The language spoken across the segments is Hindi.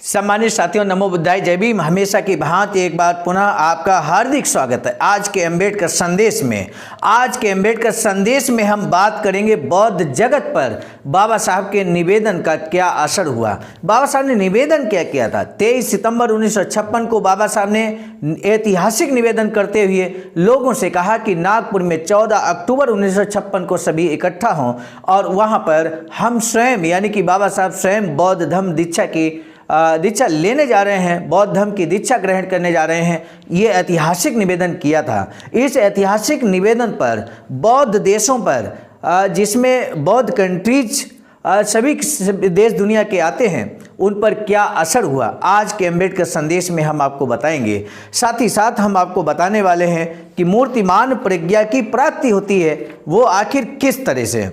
सम्मानित साथियों, नमो बुद्धाय, जय भीम। हमेशा की भांति एक बार पुनः आपका हार्दिक स्वागत है आज के अम्बेडकर संदेश में। आज के अम्बेडकर संदेश में हम बात करेंगे बौद्ध जगत पर बाबा साहब के निवेदन का क्या असर हुआ। बाबा साहब ने निवेदन क्या किया था? 23 सितंबर 1956 को बाबा साहब ने ऐतिहासिक निवेदन करते हुए लोगों से कहा कि नागपुर में 14 अक्टूबर 1956 को सभी इकट्ठा हों और वहाँ पर हम स्वयं यानी कि बाबा साहब स्वयं बौद्ध धम्म दीक्षा लेने जा रहे हैं, बौद्ध धर्म की दीक्षा ग्रहण करने जा रहे हैं। ये ऐतिहासिक निवेदन किया था। इस ऐतिहासिक निवेदन पर बौद्ध देशों पर जिसमें बौद्ध कंट्रीज सभी देश दुनिया के आते हैं, उन पर क्या असर हुआ आज के अम्बेडकर संदेश में हम आपको बताएंगे। साथ ही साथ हम आपको बताने वाले हैं कि मूर्तिमान प्रज्ञा की प्राप्ति होती है वो आखिर किस तरह से,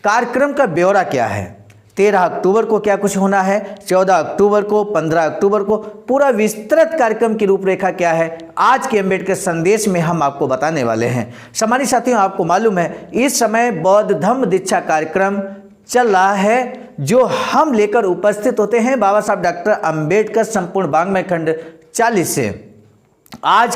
कार्यक्रम का ब्यौरा क्या है, 13 अक्टूबर को क्या कुछ होना है, 14 अक्टूबर को, 15 अक्टूबर को, पूरा विस्तृत कार्यक्रम की रूपरेखा क्या है, आज के अम्बेडकर संदेश में हम आपको बताने वाले हैं। सम्मानित साथियों, आपको मालूम है इस समय बौद्ध धम्म दीक्षा कार्यक्रम चल रहा है जो हम लेकर उपस्थित होते हैं बाबा साहब डॉक्टर अम्बेडकर संपूर्ण वाङ्मय खंड 40 से। आज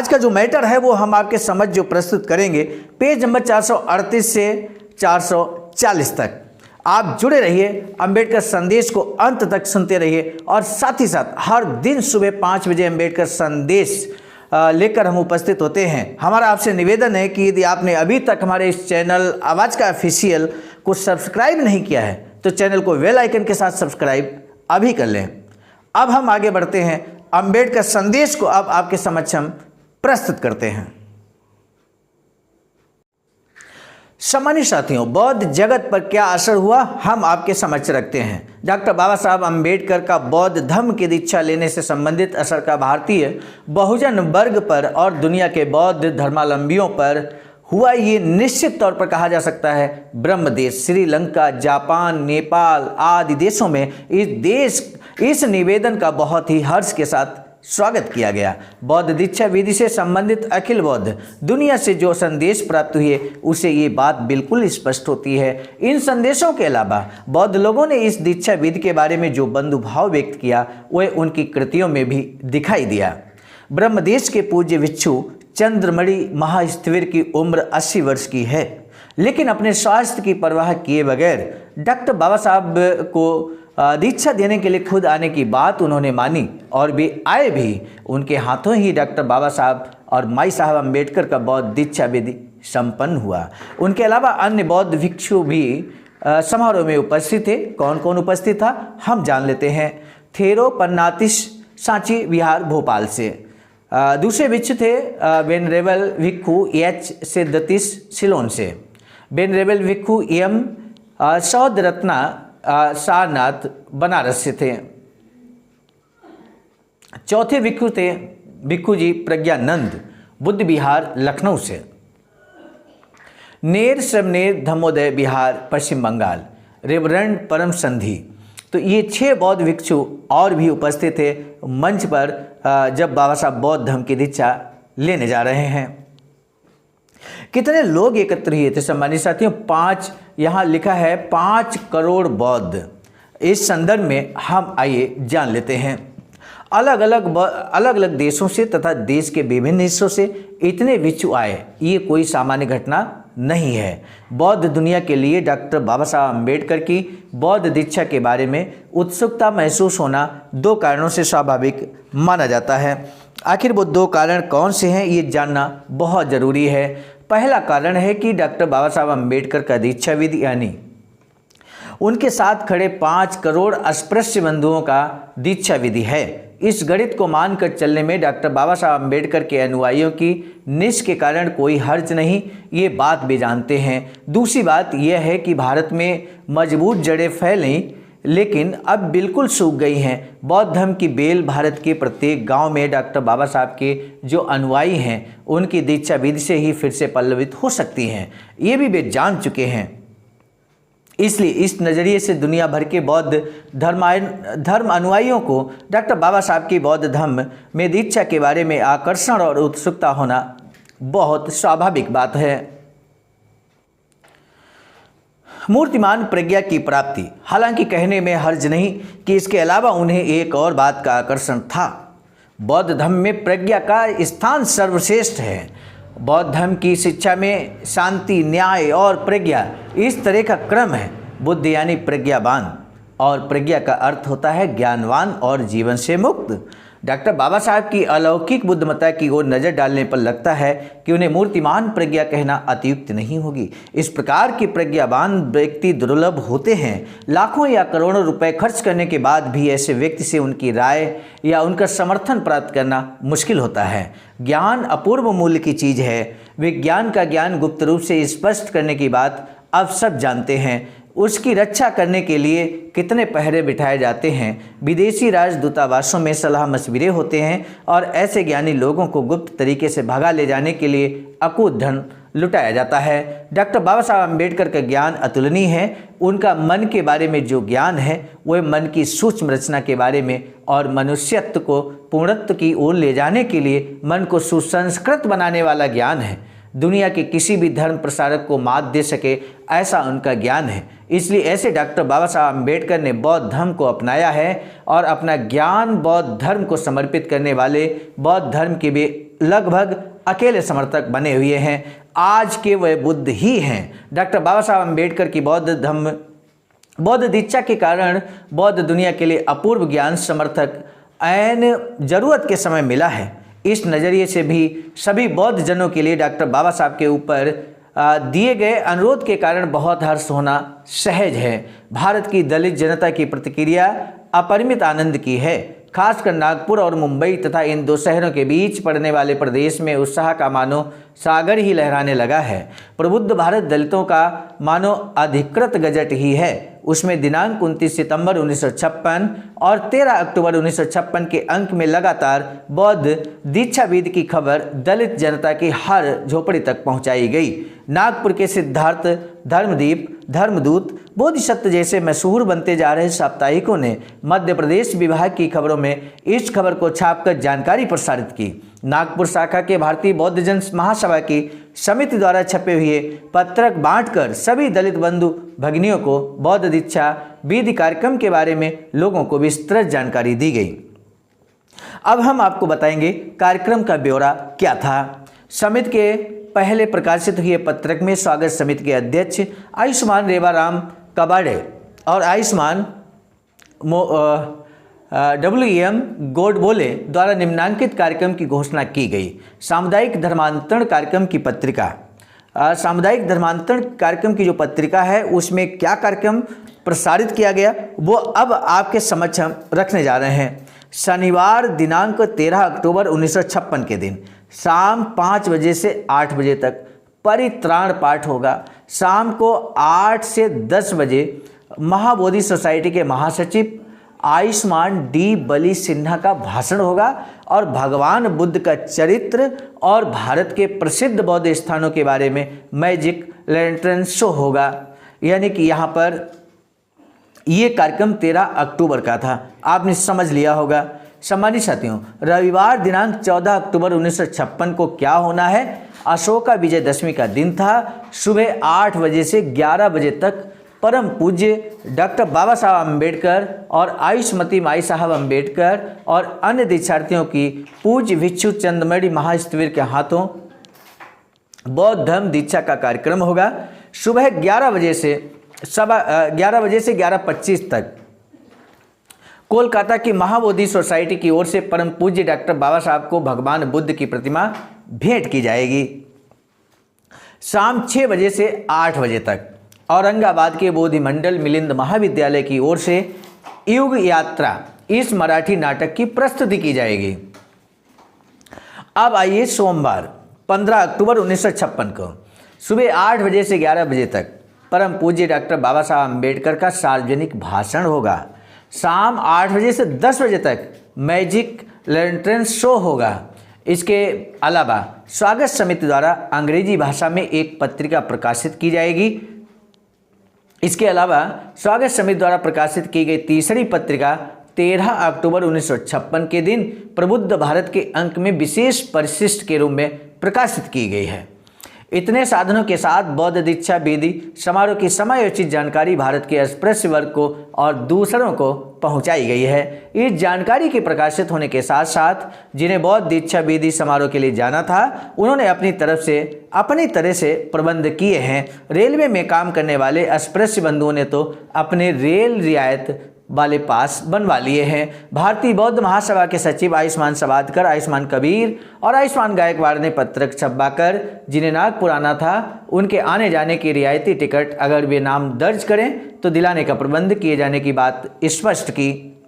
का जो मैटर है वो हम आपके समझ जो प्रस्तुत करेंगे, पेज नंबर 438 से 440 तक आप जुड़े रहिए, अंबेडकर संदेश को अंत तक सुनते रहिए। और साथ ही साथ हर दिन सुबह 5 बजे अंबेडकर संदेश लेकर हम उपस्थित होते हैं। हमारा आपसे निवेदन है कि यदि आपने अभी तक हमारे इस चैनल आवाज़ का ऑफिशियल को सब्सक्राइब नहीं किया है तो चैनल को बेल आइकन के साथ सब्सक्राइब अभी कर लें। अब हम आगे बढ़ते हैं, अंबेडकर संदेश को अब आपके समक्ष हम प्रस्तुत करते हैं। सम्मानित साथियों, बौद्ध जगत पर क्या असर हुआ हम आपके समक्ष रखते हैं। डॉक्टर बाबा साहब अम्बेडकर का बौद्ध धर्म की दीक्षा लेने से संबंधित असर का भारतीय बहुजन वर्ग पर और दुनिया के बौद्ध धर्मावलंबियों पर हुआ, ये निश्चित तौर पर कहा जा सकता है। ब्रह्म देश, श्रीलंका, जापान, नेपाल आदि देशों में इस निवेदन का बहुत ही हर्ष के साथ स्वागत किया गया। बौद्ध दीक्षा विधि से संबंधित अखिल बौद्ध दुनिया से जो संदेश प्राप्त हुए उसे ये बात बिल्कुल स्पष्ट होती है। इन संदेशों के अलावा बौद्ध लोगों ने इस दीक्षा विधि के बारे में जो बंधुभाव व्यक्त किया वह उनकी कृतियों में भी दिखाई दिया। ब्रह्मदेश के पूज्य भिक्षु चंद्रमणि महास्थविर की उम्र 80 वर्ष की है, लेकिन अपने स्वास्थ्य की परवाह किए बगैर डॉक्टर बाबा साहब को दीक्षा देने के लिए खुद आने की बात उन्होंने मानी और वे आए भी। उनके हाथों ही डॉक्टर बाबा साहब और माई साहब अम्बेडकर का बौद्ध दीक्षा विधि संपन्न हुआ। उनके अलावा अन्य बौद्ध भिक्षु भी समारोह में उपस्थित थे। कौन कौन उपस्थित था हम जान लेते हैं। थेरो पन्नातिस सांची विहार भोपाल से। दूसरे भिक्षु थे वेनरेबल भिक्षु एच सिद्धतीस सिलोन से। वेनरेबल भिक्षु एम सौद रत्ना सारनाथ बनारस से थे। चौथे भिक्षु थे भिक्षु जी प्रज्ञानंद बुद्ध विहार लखनऊ से। नेर श्रमनेर धर्मोदय विहार पश्चिम बंगाल, रेवरेंड परम संधि। तो ये 6 बौद्ध भिक्षु और भी उपस्थित थे मंच पर जब बाबा साहब बौद्ध धर्म की दीक्षा लेने जा रहे हैं। कितने लोग एकत्र हुए थे सम्मानित साथियों? 5, यहाँ लिखा है 5 करोड़ बौद्ध। इस संदर्भ में हम आइए जान लेते हैं। अलग अलग देशों से तथा देश के विभिन्न हिस्सों से इतने भिक्षु आए, ये कोई सामान्य घटना नहीं है। बौद्ध दुनिया के लिए डॉक्टर बाबा साहब अम्बेडकर की बौद्ध दीक्षा के बारे में उत्सुकता महसूस होना 2 कारणों से स्वाभाविक माना जाता है। आखिर वो 2 कारण कौन से हैं ये जानना बहुत ज़रूरी है। पहला कारण है कि डॉक्टर बाबा साहब अम्बेडकर का दीक्षा विधि यानी उनके साथ खड़े 5 करोड़ अस्पृश्य बंधुओं का दीक्षा विधि है। इस गणित को मानकर चलने में डॉक्टर बाबा साहब अम्बेडकर के अनुयायियों की निष्ठ के कारण कोई हर्ज नहीं, ये बात भी जानते हैं। दूसरी बात यह है कि भारत में मजबूत जड़ें फैलीं लेकिन अब बिल्कुल सूख गई हैं। बौद्ध धर्म की बेल भारत के प्रत्येक गांव में डॉक्टर बाबा साहब के जो अनुयायी हैं उनकी दीक्षा विधि से ही फिर से पल्लवित हो सकती हैं, ये भी वे जान चुके हैं। इसलिए इस नज़रिए से दुनिया भर के बौद्ध धर्म अनुयायियों को डॉक्टर बाबा साहब की बौद्ध धर्म में दीक्षा के बारे में आकर्षण और उत्सुकता होना बहुत स्वाभाविक बात है। मूर्तिमान प्रज्ञा की प्राप्ति। हालांकि कहने में हर्ज नहीं कि इसके अलावा उन्हें एक और बात का आकर्षण था। बौद्ध धर्म में प्रज्ञा का स्थान सर्वश्रेष्ठ है। बौद्ध धर्म की शिक्षा में शांति, न्याय और प्रज्ञा इस तरह का क्रम है। बुद्ध यानी प्रज्ञावान और प्रज्ञा का अर्थ होता है ज्ञानवान और जीवन से मुक्त। डॉक्टर बाबा साहब की अलौकिक बुद्धिमत्ता की ओर नज़र डालने पर लगता है कि उन्हें मूर्तिमान प्रज्ञा कहना अतियुक्त नहीं होगी। इस प्रकार के प्रज्ञावान व्यक्ति दुर्लभ होते हैं। लाखों या करोड़ों रुपए खर्च करने के बाद भी ऐसे व्यक्ति से उनकी राय या उनका समर्थन प्राप्त करना मुश्किल होता है। ज्ञान अपूर्व मूल्य की चीज़ है। विज्ञान का ज्ञान गुप्त रूप से स्पष्ट करने की बात अब सब जानते हैं। उसकी रक्षा करने के लिए कितने पहरे बिठाए जाते हैं। विदेशी राजदूतावासों में सलाह मशविरे होते हैं और ऐसे ज्ञानी लोगों को गुप्त तरीके से भगा ले जाने के लिए अकूत धन लुटाया जाता है। डॉक्टर बाबा साहब अम्बेडकर का ज्ञान अतुलनीय है। उनका मन के बारे में जो ज्ञान है वह मन की सूक्ष्म रचना के बारे में और मनुष्यत्व को पूर्णत्व की ओर ले जाने के लिए मन को सुसंस्कृत बनाने वाला ज्ञान है। दुनिया के किसी भी धर्म प्रसारक को मात दे सके ऐसा उनका ज्ञान है। इसलिए ऐसे डॉक्टर बाबा साहब अम्बेडकर ने बौद्ध धर्म को अपनाया है और अपना ज्ञान बौद्ध धर्म को समर्पित करने वाले बौद्ध धर्म के भी लगभग अकेले समर्थक बने हुए हैं। आज के वह बुद्ध ही हैं। डॉक्टर बाबा साहब अम्बेडकर की बौद्ध दीक्षा के कारण बौद्ध दुनिया के लिए अपूर्व ज्ञान समर्थक ऐन जरूरत के समय मिला है। इस नज़रिए से भी सभी बौद्ध जनों के लिए डॉक्टर बाबा साहब के ऊपर दिए गए अनुरोध के कारण बहुत हर्ष होना सहज है। भारत की दलित जनता की प्रतिक्रिया अपरिमित आनंद की है। खासकर नागपुर और मुंबई तथा इन दो शहरों के बीच पड़ने वाले प्रदेश में उत्साह का मानो सागर ही लहराने लगा है। प्रबुद्ध भारत दलितों का मानो अधिकृत गजट ही है। उसमें दिनांक 29 सितंबर 1956 और 13 अक्टूबर 1956 के अंक में लगातार बौद्ध दीक्षाविद की खबर दलित जनता की हर झोपड़ी तक पहुंचाई गई। नागपुर के सिद्धार्थ, धर्मदीप, धर्मदूत, बोधिसत्व जैसे मशहूर बनते जा रहे साप्ताहिकों ने मध्य प्रदेश विभाग की खबरों में इस खबर को छापकर जानकारी प्रसारित की। नागपुर शाखा के भारतीय बौद्ध जन महासभा की समिति द्वारा छपे हुए पत्रक बांटकर सभी दलित बंधु भगिनियों को बौद्ध दीक्षा विधि कार्यक्रम के बारे में लोगों को विस्तृत जानकारी दी गई। अब हम आपको बताएंगे कार्यक्रम का ब्यौरा क्या था। समिति के पहले प्रकाशित हुए पत्रक में स्वागत समिति के अध्यक्ष आयुष्मान रेवाराम कबाड़े और आयुष्मान WM गोडबोले द्वारा निम्नांकित कार्यक्रम की घोषणा की गई। सामुदायिक धर्मांतरण कार्यक्रम की पत्रिका। सामुदायिक धर्मांतरण कार्यक्रम की जो पत्रिका है उसमें क्या कार्यक्रम प्रसारित किया गया वो अब आपके समक्ष हम रखने जा रहे हैं। शनिवार दिनांक 13 अक्टूबर 1956 के दिन शाम 5 बजे से 8 बजे तक परित्राण पाठ होगा। शाम को 8 से 10 बजे महाबोधि सोसाइटी के महासचिव आयुष्मान डी बली सिन्हा का भाषण होगा और भगवान बुद्ध का चरित्र और भारत के प्रसिद्ध बौद्ध स्थानों के बारे में मैजिक लैंटर्न शो होगा। यानी कि यहाँ पर ये कार्यक्रम 13 अक्टूबर का था। आपने समझ लिया होगा। सम्मानित साथियों, रविवार दिनांक 14 अक्टूबर 1956 को क्या होना है? अशोका विजयदशमी का दिन था। सुबह 8 बजे से 11 बजे तक परम पूज्य डॉक्टर बाबा साहब अम्बेडकर और आयुष्मती माई साहब अम्बेडकर और अन्य दीक्षार्थियों की पूज्य भिक्षु चंद्रमणि महास्थविर के हाथों बौद्ध धर्म दीक्षा का कार्यक्रम होगा। सुबह 11 बजे से 11:25 तक कोलकाता की महाबोधि सोसाइटी की ओर से परम पूज्य डॉक्टर बाबा साहब को भगवान बुद्ध की प्रतिमा भेंट की जाएगी। शाम 6 बजे से 8 बजे तक औरंगाबाद के बोधि मंडल मिलिंद महाविद्यालय की ओर से युग यात्रा इस मराठी नाटक की प्रस्तुति की जाएगी। अब आइए सोमवार 15 अक्टूबर 1956 को सुबह 8 बजे से 11 बजे तक परम पूज्य डॉक्टर बाबा साहब अम्बेडकर का सार्वजनिक भाषण होगा। शाम 8 बजे से 10 बजे तक मैजिक लैंटर्न शो होगा। इसके अलावा स्वागत समिति द्वारा अंग्रेजी भाषा में एक पत्रिका प्रकाशित की जाएगी। इसके अलावा स्वागत समिति द्वारा प्रकाशित की गई तीसरी पत्रिका 13 अक्टूबर 1956 के दिन प्रबुद्ध भारत के अंक में विशेष परिशिष्ट के रूप में प्रकाशित की गई है। इतने साधनों के साथ बौद्ध दीक्षा विधि समारोह की समयोचित जानकारी भारत के अस्पृश्य वर्ग को और दूसरों को पहुंचाई गई है। इस जानकारी के प्रकाशित होने के साथ साथ जिन्हें बौद्ध दीक्षा विधि समारोह के लिए जाना था, उन्होंने अपनी तरह से प्रबंध किए हैं। रेलवे में काम करने वाले अस्पृश्य बंधुओं ने तो अपने रेल रियायत वाले पास बनवा लिए हैं। भारतीय बौद्ध महासभा के सचिव आयुष्मान सवादकर, आयुष्मान कबीर और आयुष्मान गायकवाड़ ने पत्रक छपवाकर जिन्हें नागपुर आना था, उनके आने जाने की रियायती टिकट अगर वे नाम दर्ज करें तो दिलाने का प्रबंध किए जाने की बात स्पष्ट की।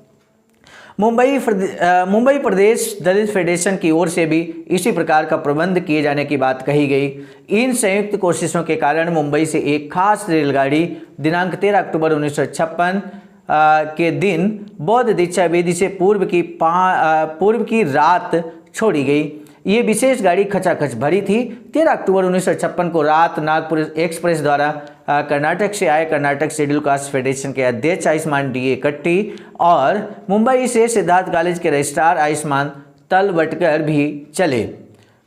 मुंबई प्रदेश दलित फेडरेशन की ओर से भी इसी प्रकार का प्रबंध किए जाने की बात कही गई। इन संयुक्त कोशिशों के कारण मुंबई से एक खास रेलगाड़ी दिनांक 13 अक्टूबर 1956 के दिन बौद्ध दीक्षा विधि से पूर्व की रात छोड़ी गई। ये विशेष गाड़ी खचाखच भरी थी। 13 अक्टूबर 1956 को रात नागपुर एक्सप्रेस द्वारा कर्नाटक से आए कर्नाटक शेड्यूल कास्ट फेडरेशन के अध्यक्ष आयुष्मान डी कट्टी और मुंबई से सिद्धार्थ कॉलेज के रजिस्ट्रार आयुष्मान तलवटकर भी चले।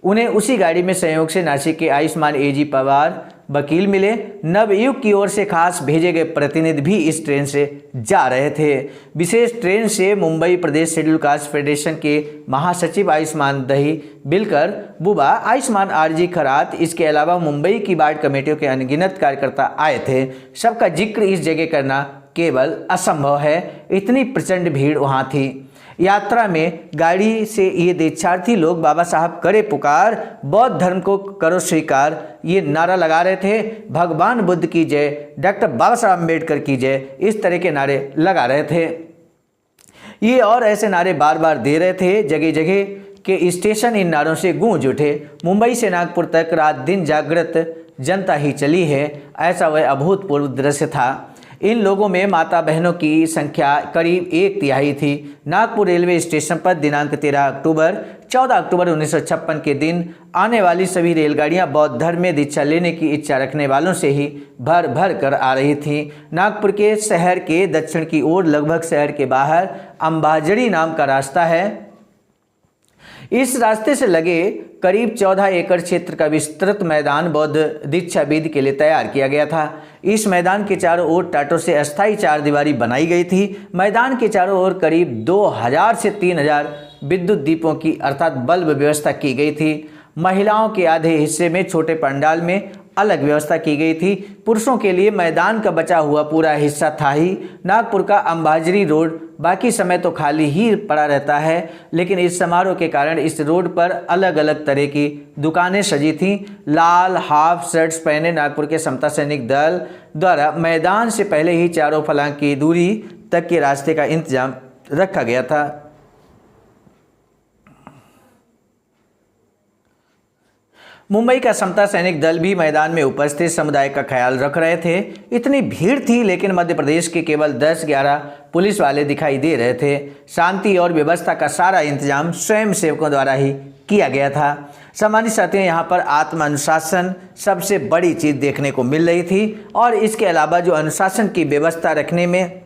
उन्हें उसी गाड़ी में संयोग से नासिक के आयुष्मान एजी पवार वकील मिले। नवयुग की ओर से खास भेजे गए प्रतिनिधि भी इस ट्रेन से जा रहे थे। विशेष ट्रेन से मुंबई प्रदेश शेड्यूल कास्ट फेडरेशन के महासचिव आयुष्मान दही बिलकर बुबा, आयुष्मान आरजी खरात, इसके अलावा मुंबई की वार्ड कमेटियों के अनगिनत कार्यकर्ता आए थे। सबका जिक्र इस जगह करना केवल असंभव है, इतनी प्रचंड भीड़ वहाँ थी। यात्रा में गाड़ी से ये दीक्षार्थी लोग बाबा साहब करे पुकार, बौद्ध धर्म को करो स्वीकार, ये नारा लगा रहे थे। भगवान बुद्ध की जय, डॉक्टर बाबा साहब अम्बेडकर की जय, इस तरह के नारे लगा रहे थे। ये और ऐसे नारे बार बार दे रहे थे। जगह जगह के स्टेशन इन नारों से गूंज उठे। मुंबई से नागपुर तक रात दिन जागृत जनता ही चली है। ऐसा वह अभूतपूर्व दृश्य था। इन लोगों में माता बहनों की संख्या करीब 1/3 थी। नागपुर रेलवे स्टेशन पर दिनांक 14 अक्टूबर 1956 के दिन आने वाली सभी रेलगाड़ियां बौद्ध धर्म में दीक्षा लेने की इच्छा रखने वालों से ही भर भर कर आ रही थीं। नागपुर के शहर के दक्षिण की ओर लगभग शहर के बाहर अंबाजड़ी नाम का रास्ता है। इस रास्ते से लगे करीब 14 एकड़ क्षेत्र का विस्तृत मैदान बौद्ध दीक्षा विधि के लिए तैयार किया गया था। इस मैदान के चारों ओर टाटों से अस्थायी चारदीवारी बनाई गई थी। मैदान के चारों ओर करीब 2000 से 3000 विद्युत दीपों की अर्थात बल्ब व्यवस्था की गई थी। महिलाओं के आधे हिस्से में छोटे पंडाल में अलग व्यवस्था की गई थी। पुरुषों के लिए मैदान का बचा हुआ पूरा हिस्सा था ही। नागपुर का अंबाजरी रोड बाकी समय तो खाली ही पड़ा रहता है, लेकिन इस समारोह के कारण इस रोड पर अलग अलग तरह की दुकानें सजी थीं। लाल हाफ शर्ट्स पहने नागपुर के समता सैनिक दल द्वारा मैदान से पहले ही चारों फलांग की दूरी तक के रास्ते का इंतजाम रखा गया था। मुंबई का समता सैनिक दल भी मैदान में उपस्थित समुदाय का ख्याल रख रहे थे। इतनी भीड़ थी, लेकिन मध्य प्रदेश के केवल 10-11 पुलिस वाले दिखाई दे रहे थे। शांति और व्यवस्था का सारा इंतजाम स्वयं सेवकों द्वारा ही किया गया था। सामान्य साथियों, यहाँ पर आत्म अनुशासन सबसे बड़ी चीज़ देखने को मिल रही थी और इसके अलावा जो अनुशासन की व्यवस्था रखने में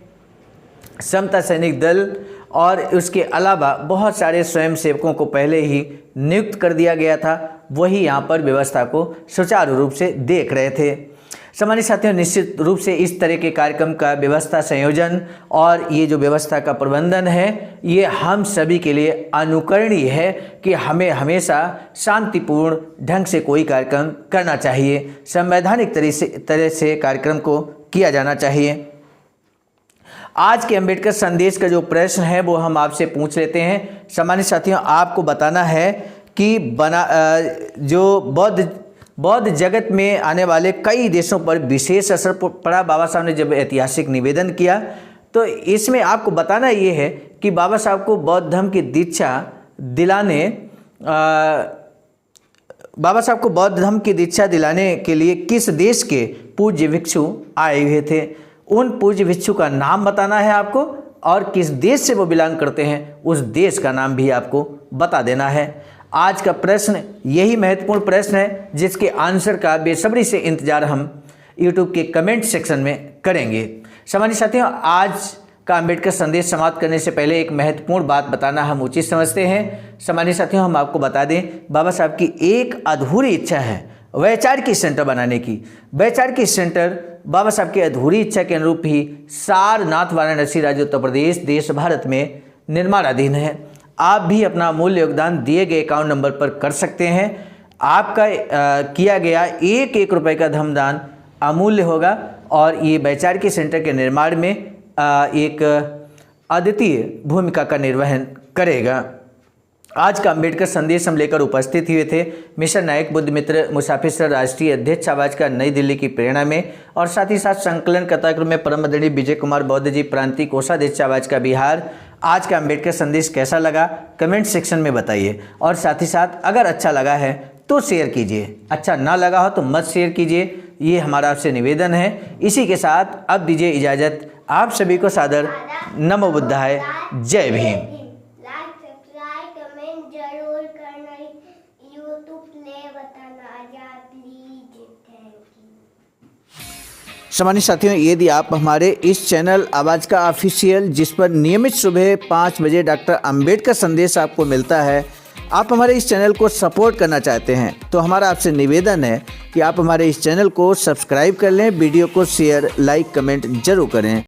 समता सैनिक दल और उसके अलावा बहुत सारे स्वयं सेवकों को पहले ही नियुक्त कर दिया गया था, वही यहाँ पर व्यवस्था को सुचारू रूप से देख रहे थे। सामान्य साथियों, निश्चित रूप से इस तरह के कार्यक्रम का व्यवस्था संयोजन और ये जो व्यवस्था का प्रबंधन है, ये हम सभी के लिए अनुकरणीय है कि हमें हमेशा शांतिपूर्ण ढंग से कोई कार्यक्रम करना चाहिए। संवैधानिक तरह से कार्यक्रम को किया जाना चाहिए। आज के अम्बेडकर संदेश का जो प्रश्न है वो हम आपसे पूछ लेते हैं। सामान्य साथियों, आपको बताना है कि जो बौद्ध जगत में आने वाले कई देशों पर विशेष असर पड़ा। बाबा साहब ने जब ऐतिहासिक निवेदन किया तो इसमें आपको बताना ये है कि बाबा साहब को बौद्ध धर्म की दीक्षा दिलाने के लिए किस देश के पूज्य भिक्षु आए हुए थे, उन पूज्य भिक्षु का नाम बताना है आपको और किस देश से वो बिलोंग करते हैं उस देश का नाम भी आपको बता देना है। आज का प्रश्न यही महत्वपूर्ण प्रश्न है जिसके आंसर का बेसब्री से इंतजार हम YouTube के कमेंट सेक्शन में करेंगे। सामान्य साथियों, आज का अम्बेडकर संदेश समाप्त करने से पहले एक महत्वपूर्ण बात बताना हम उचित समझते हैं। सामान्य साथियों, हम आपको बता दें, बाबा साहब की एक अधूरी इच्छा है वैचारिक सेंटर बनाने की। वैचारिक सेंटर बाबा साहब की अधूरी इच्छा के अनुरूप ही सारनाथ वाराणसी राज्य उत्तर प्रदेश देश भारत में निर्माणाधीन है। आप भी अपना अमूल्य योगदान दिए गए अकाउंट नंबर पर कर सकते हैं। आपका किया गया एक रुपये का धमदान अमूल्य होगा और ये वैचारिक सेंटर के निर्माण में एक अद्वितीय भूमिका का निर्वहन करेगा। आज का अंबेडकर संदेश हम लेकर उपस्थित हुए थे मिशन नायक बुद्ध मित्र मुसाफिर सर राष्ट्रीय अध्यक्ष आवाज का नई दिल्ली की प्रेरणा में, और साथ ही साथ संकलन कथाक्रम में परम आदरणीय विजय कुमार बौद्ध जी प्रांतीय कोषाध्यक्ष आवाज का बिहार। आज का अंबेडकर संदेश कैसा लगा कमेंट सेक्शन में बताइए, और साथ ही साथ अगर अच्छा लगा है तो शेयर कीजिए, अच्छा ना लगा हो तो मत शेयर कीजिए, ये हमारा आपसे निवेदन है। इसी के साथ अब दीजिए इजाज़त, आप सभी को सादर नमो बुद्धाय, जय भीम। जरूर करना, यूट्यूब प्ले बताना आजा प्लीज, थैंक यू। सम्मानित साथियों, यदि आप हमारे इस चैनल आवाज़ का ऑफिशियल, जिस पर नियमित सुबह 5 बजे डॉक्टर अंबेडकर संदेश आपको मिलता है, आप हमारे इस चैनल को सपोर्ट करना चाहते हैं तो हमारा आपसे निवेदन है कि आप हमारे इस चैनल को सब्सक्राइब कर लें, वीडियो को शेयर लाइक कमेंट जरूर करें।